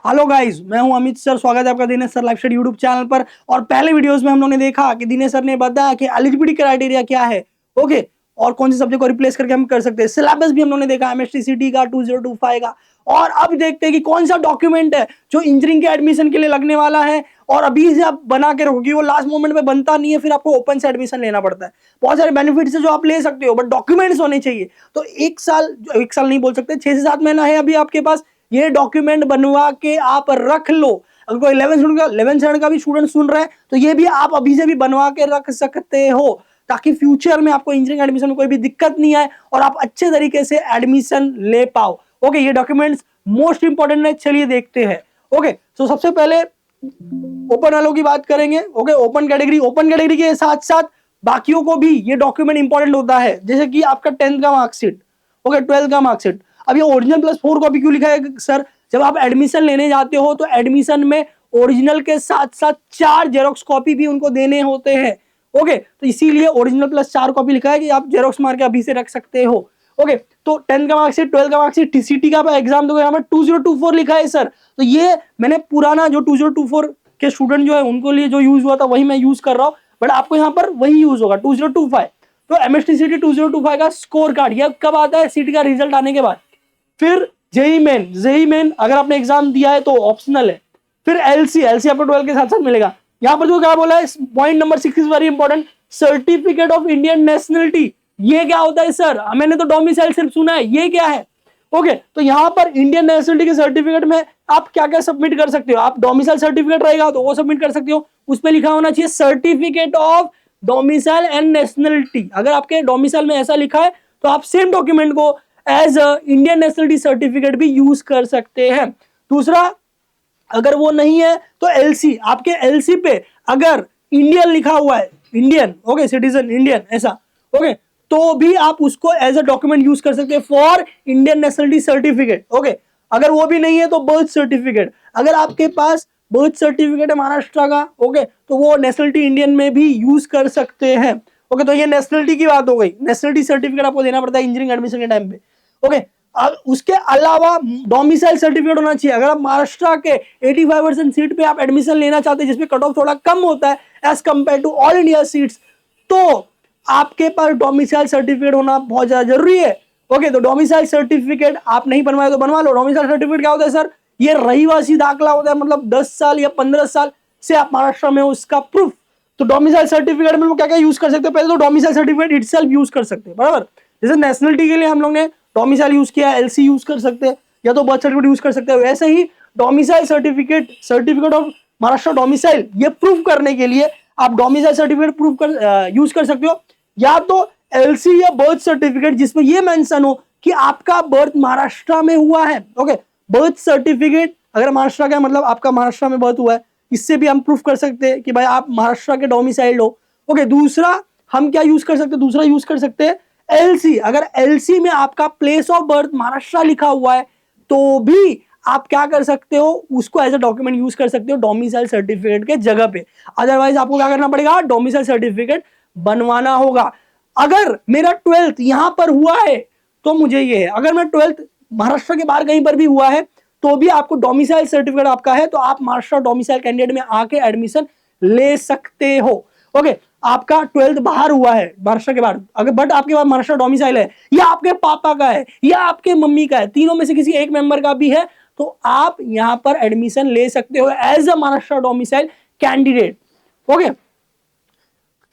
Hello guys, मैं हूं Amit sir. स्वागत है आपका Dinesh sir live study YouTube channel पर। और पहले वीडियोस में हम लोगों ने देखा कि दिनेश सर ने बताया कि एलिजिबिलिटी क्राइटेरिया क्या है, ओके, और कौन से सब्जेक्ट को रिप्लेस करके हम कर सकते हैं। सिलेबस भी हम लोगों ने देखा एमएसटीसीटी का 2025 का। और अब देखते हैं कि कौन सा डॉक्यूमेंट है जो इंजीनियरिंग के एडमिशन के लिए लगने वाला है और अभी से आप बना के रखोगे, वो लास्ट मोमेंट में बनता नहीं है, फिर आपको ओपन से एडमिशन लेना पड़ता है। बहुत सारे बेनिफिट्स है जो आप ले सकते हो, बट डॉक्यूमेंट्स होने चाहिए। तो एक साल नहीं बोल सकते, 6 से 7 महीना है अभी आपके पास, ये डॉक्यूमेंट बनवा के आप रख लो। अगर कोई 11th स्टैंडर्ड का भी स्टूडेंट सुन रहा है तो ये भी आप अभी से भी बनवा के रख सकते हो, ताकि फ्यूचर में आपको इंजीनियरिंग एडमिशन में कोई भी दिक्कत नहीं आए और आप अच्छे तरीके से एडमिशन ले पाओ। ओके, ये डॉक्यूमेंट्स मोस्ट इंपॉर्टेंट है, चलिए देखते हैं। ओके, तो सबसे पहले ओपन वालों की बात करेंगे। ओके, ओपन कैटेगरी के साथ साथ बाकियों को भी ये डॉक्यूमेंट इंपॉर्टेंट होता है, जैसे कि आपका 10th का मार्कशीट, ओके, 12th का मार्कशीट। अब ये ओरिजिनल प्लस 4 कॉपी क्यों लिखा है सर? जब आप एडमिशन लेने जाते हो तो एडमिशन में ओरिजिनल के साथ साथ 4 जेरोक्स कॉपी भी उनको देने होते हैं। ओके, तो इसीलिए ओरिजिनल प्लस 4 कॉपी लिखा है कि आप जेरोक्स मार के अभी से रख सकते हो। ओके, तो 10th का मार्कशीट, 12th का मार्कशीट, टीसीटी का एग्जाम दोगे, यहाँ पर 2024 लिखा है सर। तो ये मैंने पुराना जो 2024 के स्टूडेंट जो है उनको लिए जो यूज हुआ था वही मैं यूज कर रहा हूँ, बट आपको यहाँ पर वही यूज होगा 2025। तो एमएसटीसीटी 2025 का स्कोर कार्ड ये कब आता है? सीटी का रिजल्ट आने के बाद। फिर जेई मेन अगर आपने एग्जाम दिया है तो ऑप्शनल है। फिर एलसी आपको 12 के साथ साथ मिलेगा। यहां पर जो क्या बोला है, point number 6 is very important, certificate of Indian nationality. ये क्या होता है सर? मैंने तो डोमिसाइल सिर्फ सुना है, ये क्या है? ओके, तो यहां पर इंडियन नेशनलिटी के सर्टिफिकेट में आप क्या क्या सबमिट कर सकते हो। आप डोमिसाइल सर्टिफिकेट रहेगा तो वो सबमिट कर सकते हो, उसमें लिखा होना चाहिए certificate of domicile and nationality. अगर आपके डोमिसाइल में ऐसा लिखा है तो आप सेम डॉक्यूमेंट को एज इंडियन नेशनलिटी सर्टिफिकेट भी यूज कर सकते हैं। दूसरा, अगर वो नहीं है तो एलसी, आपके एलसी पे अगर इंडियन लिखा हुआ है, इंडियन, ओके, सिटीजन इंडियन ऐसा, ओके, तो भी आप उसको एज अ डॉक्यूमेंट यूज कर सकते हैं for Indian nationality certificate. Okay, अगर वो भी नहीं है तो बर्थ सर्टिफिकेट, अगर आपके पास बर्थ सर्टिफिकेट है महाराष्ट्र का, ओके, तो वो नेशनलिटी इंडियन में भी यूज कर सकते हैं। ओके, तो ये नेशनलिटी की बात हो गई। नेशनलिटी सर्टिफिकेट आपको देना पड़ता है इंजीनियरिंग एडमिशन के टाइम पे। ओके, उसके अलावा डोमिसाइल सर्टिफिकेट होना चाहिए। अगर आप महाराष्ट्र के 85% सीट पे आप एडमिशन लेना चाहते हैं, जिसमें कट ऑफ थोड़ा कम होता है as compare to all India seats, तो आपके पास डोमिसाइल सर्टिफिकेट होना बहुत ज्यादा जरूरी है। ओके, तो डोमिसाइल सर्टिफिकेट आप नहीं बनवाए तो बनवा लो। डोमिसाइल सर्टिफिकेट क्या होता है सर? ये रहीवासी दाखला होता है, मतलब 10 साल या 15 साल से आप महाराष्ट्र में हो, उसका प्रूफ। तो डोमिसाइल सर्टिफिकेट में क्या क्या यूज कर सकते हैं? पहले तो डोमिसाइल सर्टिफिकेट इटसेल्फ यूज कर सकते हैं, बराबर। जैसे नेशनलिटी के लिए हम लोग ने डोमिसाइल यूज किया, एलसी यूज कर सकते हैं या तो बर्थ सर्टिफिकेट यूज कर सकते हैं। वैसे ही domicile certificate of Maharashtra domicile, ये प्रूफ करने के लिए आप डोमिसाइल सर्टिफिकेट प्रूफ कर यूज कर सकते हो, या तो एलसी या बर्थ सर्टिफिकेट जिसमें ये मेंशन हो कि आपका बर्थ महाराष्ट्र में हुआ है। ओके, बर्थ सर्टिफिकेट अगर महाराष्ट्र का, मतलब आपका महाराष्ट्र में बर्थ हुआ है, इससे भी हम प्रूफ कर सकते हैं कि भाई आप महाराष्ट्र के डोमिसाइल्ड हो। ओके, दूसरा हम क्या यूज कर सकते हैं? दूसरा यूज कर सकते हैं एलसी। अगर एलसी में आपका प्लेस ऑफ बर्थ महाराष्ट्र लिखा हुआ है तो भी आप क्या कर सकते हो, उसको एज अ डॉक्यूमेंट यूज कर सकते हो डोमिसाइल सर्टिफिकेट के जगह पे। अदरवाइज आपको क्या करना पड़ेगा? डोमिसाइल सर्टिफिकेट बनवाना होगा। अगर मेरा 12th यहां पर हुआ है तो मुझे ये है, अगर मैं 12th महाराष्ट्र के बाहर कहीं पर भी हुआ है तो भी आपको डोमिसाइल सर्टिफिकेट आपका है तो आप महाराष्ट्र डोमिसाइल कैंडिडेट में आके एडमिशन ले सकते हो। ओके, आपका 12th बाहर हुआ है, महाराष्ट्र के बाहर, अगर बट आपके पास महाराष्ट्र डोमिसाइल है, या आपके पापा का है या आपके मम्मी का है, तीनों में से किसी एक मेंबर का भी है, तो आप यहां पर एडमिशन ले सकते हो as a Maharashtra domicile candidate. Okay,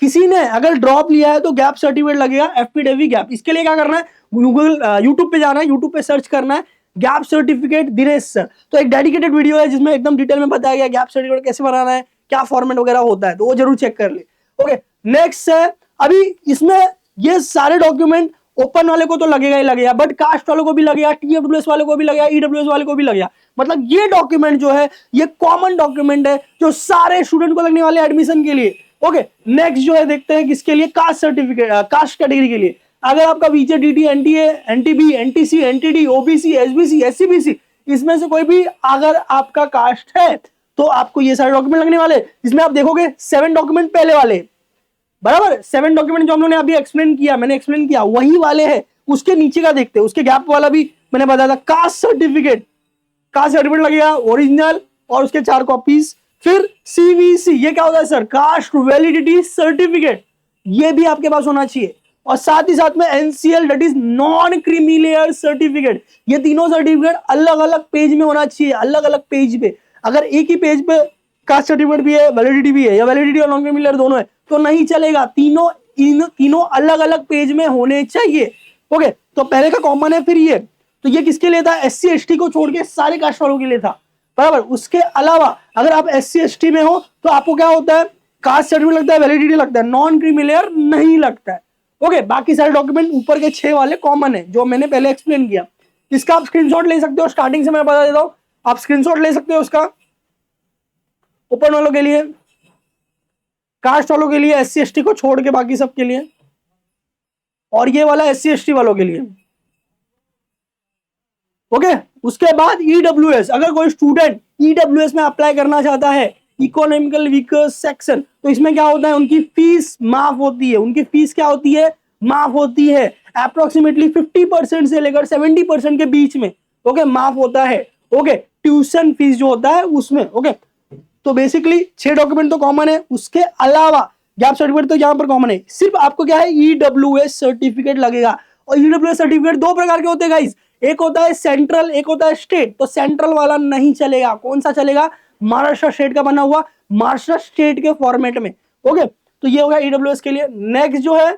किसी ने अगर ड्रॉप लिया है तो गैप सर्टिफिकेट लगेगा, एफपीडब्ल्यू गैप। इसके लिए क्या करना है? गूगल यूट्यूब पे जाना है, यूट्यूब पे सर्च करना है गैप सर्टिफिकेट दिनेश सर, तो एक डेडिकेटेड वीडियो है जिसमें एकदम डिटेल में बताया गया गैप सर्टिफिकेट कैसे बनाना है, क्या फॉर्मेट वगैरह होता है, तो वो जरूर चेक कर ले। ओके, नेक्स्ट है, अभी इसमें ये सारे डॉक्यूमेंट ओपन वाले को तो लगेगा ही लगेगा, बट कास्ट वाले को भी लगेगा, टीएफडब्ल्यूएस वाले को भी लगेगा, ईडब्ल्यूएस वाले को भी लगेगा। मतलब ये डॉक्यूमेंट जो है ये कॉमन डॉक्यूमेंट है जो सारे स्टूडेंट को लगने वाले एडमिशन के लिए। ओके, नेक्स्ट जो है देखते हैं किसके लिए, कास्ट सर्टिफिकेट, कास्ट कैटेगरी के लिए। अगर आपका VJ, DT, NTA, NTB, NTC, NTD, OBC, SBC, SCBC, इसमें से कोई भी अगर आपका कास्ट है तो आपको ये सारे डॉक्यूमेंट लगने वाले। इसमें आप देखोगे 7 डॉक्यूमेंट पहले वाले, बराबर, 7 डॉक्यूमेंट जो हम लोगों ने अभी एक्सप्लेन किया, मैंने एक्सप्लेन किया, वही वाले हैं। उसके नीचे का देखते हैं, उसके गैप वाला भी मैंने बताया था, कास्ट सर्टिफिकेट। कास्ट सर्टिफिकेट लगेगा ओरिजिनल और उसके 4 कॉपीज। फिर CVC, ये क्या होता है सर? कास्ट वैलिडिटी सर्टिफिकेट, ये भी आपके पास होना चाहिए। और साथ ही साथ में NCL that is non creamy layer certificate, ये तीनों सर्टिफिकेट अलग अलग पेज में होना चाहिए, अलग अलग पेज पे। अगर एक ही पेज पे कास्ट सर्टिफिकेट भी है, वैलिडिटी भी है, या वैलिडिटी और नॉन क्रीमी लेयर दोनों है, तो नहीं चलेगा। तीनों अलग अलग पेज में होने चाहिए। ओके, तो पहले का कॉमन है। फिर ये, तो ये किसके लिए था? SC ST को छोड़ के सारे कास्ट वालों के लिए था, बराबर। उसके अलावा अगर आप SC ST में हो तो आपको क्या होता है? कास्ट सर्टिफिकेट लगता है, वैलिडिटी लगता है, नॉन क्रीमी लेयर नहीं लगता है। ओके, बाकी सारे डॉक्यूमेंट ऊपर के 6 वाले कॉमन है, जो मैंने पहले एक्सप्लेन किया। इसका आप स्क्रीनशॉट ले सकते हो, स्टार्टिंग से मैं बता देता हूं, आप स्क्रीनशॉट ले सकते हो उसका। ओपन वालों के लिए, कास्ट वालों के लिए, SC ST को छोड़ के बाकी सबके लिए, और ये वाला SC ST वालों के लिए। ओके, उसके बाद EWS, अगर कोई स्टूडेंट EWS में अप्लाई करना चाहता है, इकोनॉमिकल वीकर सेक्शन, तो इसमें क्या होता है? उनकी फीस माफ होती है। उनकी फीस क्या होती है? माफ होती है। अप्रोक्सीमेटली 50% से लेकर 70% के बीच में, ओके, माफ होता है। ओके, ट्यूशन फीस जो होता है उसमें। ओके, तो बेसिकली 6 डॉक्यूमेंट तो कॉमन है। उसके अलावा गैप सर्टिफिकेट तो यहां पर कॉमन है, सिर्फ आपको क्या है? EWS सर्टिफिकेट लगेगा। और EWS सर्टिफिकेट 2 प्रकार के होते हैं गाइस, एक होता है सेंट्रल, एक होता है स्टेट। तो सेंट्रल वाला नहीं चलेगा। कौन सा चलेगा? महाराष्ट्र स्टेट का बना हुआ, महाराष्ट्र स्टेट के फॉर्मेट में। ओके, तो ये होगा EWS के लिए। नेक्स्ट जो है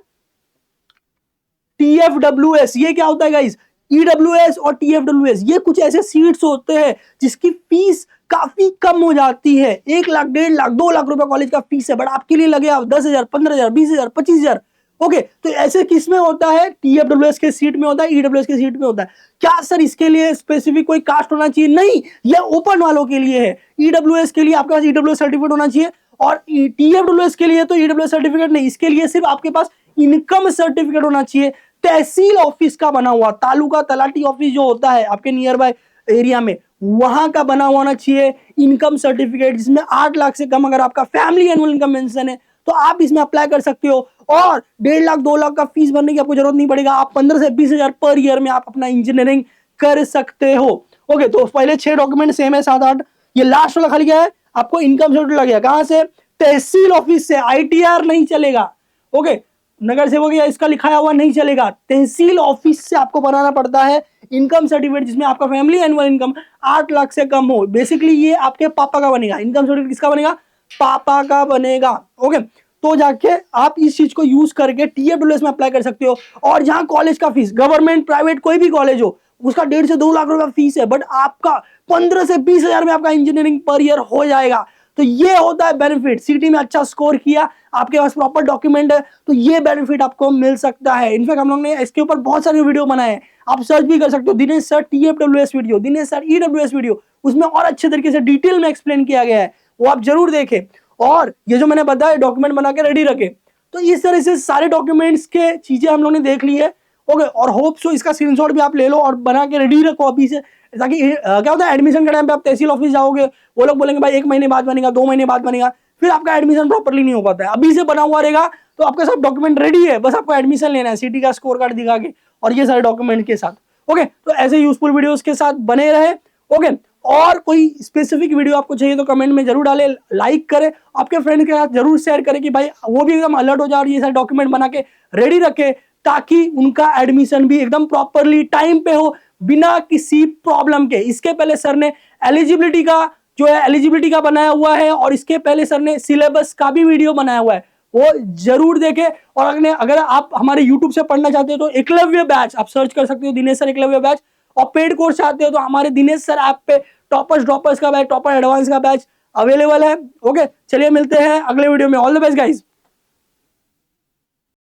TFWS, ये क्या होता है गाइस? EWS और TFWS ये कुछ ऐसे सीट्स होते हैं जिसकी फीस काफी कम हो जाती है। 1 लाख, 1.5 लाख, 2 लाख रुपए कॉलेज का फीस है, बट आपके लिए लगे आप 10,000, 15,000, 20,000, 25,000। ओके, तो ऐसे किस में होता है? TFWS के सीट में होता है, EWS के सीट में होता है। क्या सर इसके लिए स्पेसिफिक कोई कास्ट होना चाहिए? नहीं, ये ओपन वालों के लिए है। EWS के लिए आपके पास EWS सर्टिफिकेट होना चाहिए, और TFWS के लिए तो EWS सर्टिफिकेट नहीं, इसके लिए सिर्फ आपके पास इनकम सर्टिफिकेट होना चाहिए, तहसील ऑफिस का बना हुआ, तालुका तलाटी ऑफिस जो होता है आपके नियर बाय एरिया में, वहां का बना हुआ होना चाहिए इनकम सर्टिफिकेट, जिसमें 8 लाख से कम अगर आपका फैमिली एनुअल इनकम मेंशन है तो आप इसमें अप्लाई कर सकते हो। और 1.5 लाख, 2 लाख का फीस भरने की आपको जरूरत नहीं पड़ेगा। आप 15 से 20,000 पर ईयर में आप अपना इंजीनियरिंग कर सकते हो। ओके, तो पहले 6 डॉक्यूमेंट सेम है, 7-8। ये लास्ट वाला खाली क्या है? आपको इनकम सर्टिफिकेट लगेगा। कहां से? तहसील ऑफिस से। ITR नहीं चलेगा। ओके, नगर सेवक या इसका लिखाया हुआ नहीं चलेगा, तहसील ऑफिस से आपको बनाना पड़ता है इनकम सर्टिफिकेट, जिसमें आपका फैमिली एनुअल इनकम 8 लाख से कम हो। बेसिकली ये आपके पापा का बनेगा। इनकम सर्टिफिकेट किसका बनेगा? पापा का बनेगा। ओके, तो जाके आप इस चीज को यूज करके TFWS में अप्लाई कर सकते हो। और जहां कॉलेज का फीस, गवर्नमेंट प्राइवेट कोई भी कॉलेज हो, उसका 1.5 से 2 लाख रुपया फीस है, बट आपका 15 से 20,000 में आपका इंजीनियरिंग पर ईयर हो जाएगा। तो ये होता है बेनिफिट। सिटी में अच्छा स्कोर किया, आपके पास प्रॉपर डॉक्यूमेंट है, तो ये बेनिफिट आपको मिल सकता है। इनफैक्ट हम लोग ने इसके ऊपर बहुत सारे वीडियो बनाए हैं, आप सर्च भी कर सकते हो, Dinesh sir TFWS video, Dinesh sir EWS video, उसमें और अच्छे तरीके से डिटेल में एक्सप्लेन किया गया है, वो आप जरूर देखें। और ये जो मैंने बताया डॉक्यूमेंट बना के रेडी रखे। तो इस तरह से सारे डॉक्यूमेंट्स के चीजें हम लोग ने देख ली है। ओके, और होप सो इसका स्क्रीनशॉट भी आप ले लो और बना के रेडी रखो अभी से, ताकि क्या होता है एडमिशन के टाइम पे आप तहसील ऑफिस जाओगे, वो लोग बोलेंगे भाई 1 महीने बाद बनेगा, 2 महीने बाद बनेगा, फिर आपका एडमिशन प्रॉपरली नहीं हो पाता है। अभी से बना हुआ रहेगा तो आपका सब डॉक्यूमेंट रेडी है, बस आपको एडमिशन लेना है सिटी का स्कोर कार्ड दिखा के और ये सारे डॉक्यूमेंट के साथ। ओके, तो ऐसे यूजफुल वीडियोस के साथ बने रहे। ओके, और कोई स्पेसिफिक वीडियो आपको चाहिए तो कमेंट में जरूर डालें, लाइक करें, आपके फ्रेंड के साथ जरूर शेयर करें कि भाई वो भी एकदम अलर्ट हो जाए और ये सारे डॉक्यूमेंट बना के रेडी रखे, ताकि उनका एडमिशन भी एकदम प्रॉपरली टाइम पे हो, बिना किसी प्रॉब्लम के। इसके पहले सर ने एलिजिबिलिटी का जो है एलिजिबिलिटी का बनाया हुआ है, और इसके पहले सर ने सिलेबस का भी वीडियो बनाया हुआ है, वो जरूर देखें। और अगर आप हमारे YouTube से पढ़ना चाहते हो तो एकलव्य बैच आप सर्च कर सकते हो, दिनेश सर एकलव्य बैच। और पेड कोर्स चाहते हो तो हमारे दिनेश सर ऐप पे टॉपर्स ड्रॉपर्स का बैच, टॉपर एडवांस का बैच अवेलेबल है। ओके, चलिए मिलते हैं अगले वीडियो में। All the best guys.